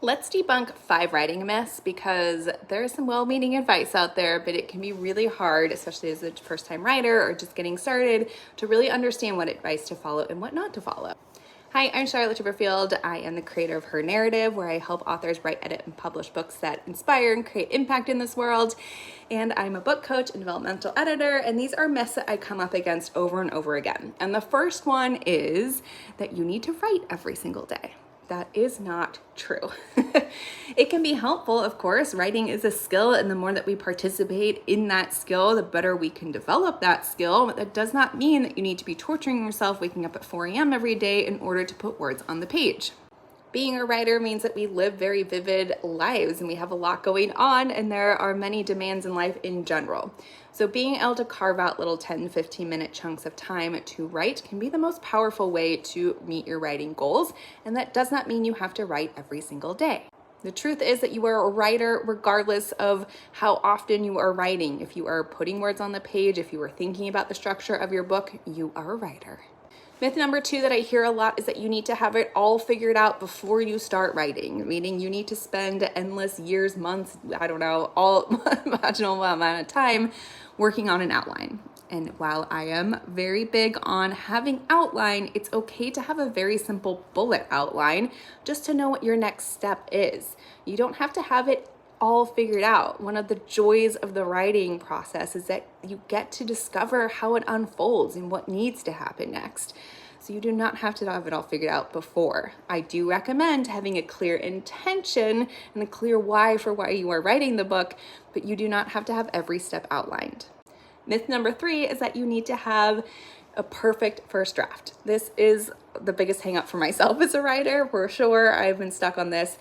Let's debunk 5 writing myths because there's some well-meaning advice out there, but it can be really hard, especially as a first-time writer or just getting started, to really understand what advice to follow and what not to follow. Hi, I'm Charlotte Chipperfield. I am the creator of Her Narrative, where I help authors write, edit, and publish books that inspire and create impact in this world. And I'm a book coach and developmental editor, and these are myths that I come up against over and over again. And the first one is that you need to write every single day. That is not true. It can be helpful, of course. Writing is a skill, and the more that we participate in that skill, the better we can develop that skill. But that does not mean that you need to be torturing yourself waking up at 4 a.m. every day in order to put words on the page. Being a writer means that we live very vivid lives and we have a lot going on, and there are many demands in life in general. So being able to carve out little 10-15 minute chunks of time to write can be the most powerful way to meet your writing goals, and that does not mean you have to write every single day. The truth is that you are a writer regardless of how often you are writing. If you are putting words on the page, if you are thinking about the structure of your book, you are a writer. Myth number 2 that I hear a lot is that you need to have it all figured out before you start writing, meaning you need to spend endless years, months, I don't know, all imaginable amount of time working on an outline. And while I am very big on having outline, it's okay to have a very simple bullet outline just to know what your next step is. You don't have to have it all figured out. One of the joys of the writing process is that you get to discover how it unfolds and what needs to happen next. So you do not have to have it all figured out before. I do recommend having a clear intention and a clear why for why you are writing the book, but you do not have to have every step outlined. Myth number 3 is that you need to have a perfect first draft. This is the biggest hang up for myself as a writer, for sure. I've been stuck on this.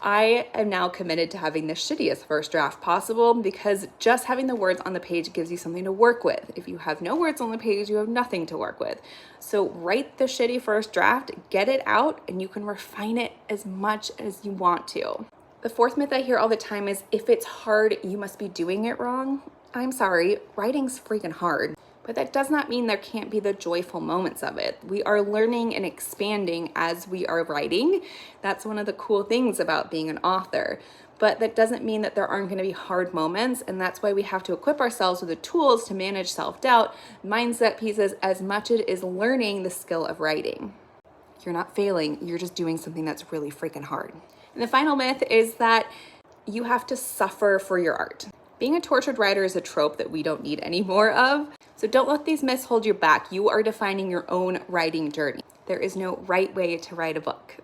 I am now committed to having the shittiest first draft possible, because just having the words on the page gives you something to work with. If you have no words on the page, you have nothing to work with. So write the shitty first draft, get it out, and you can refine it as much as you want to. The 4th myth I hear all the time is if it's hard, you must be doing it wrong. I'm sorry, writing's freaking hard. But that does not mean there can't be the joyful moments of it. We are learning and expanding as we are writing. That's one of the cool things about being an author. But that doesn't mean that there aren't going to be hard moments, and that's why we have to equip ourselves with the tools to manage self-doubt, mindset pieces, as much as it is learning the skill of writing. You're not failing, you're just doing something that's really freaking hard. And the final myth is that you have to suffer for your art. Being a tortured writer is a trope that we don't need any more of. So don't let these myths hold you back. You are defining your own writing journey. There is no right way to write a book.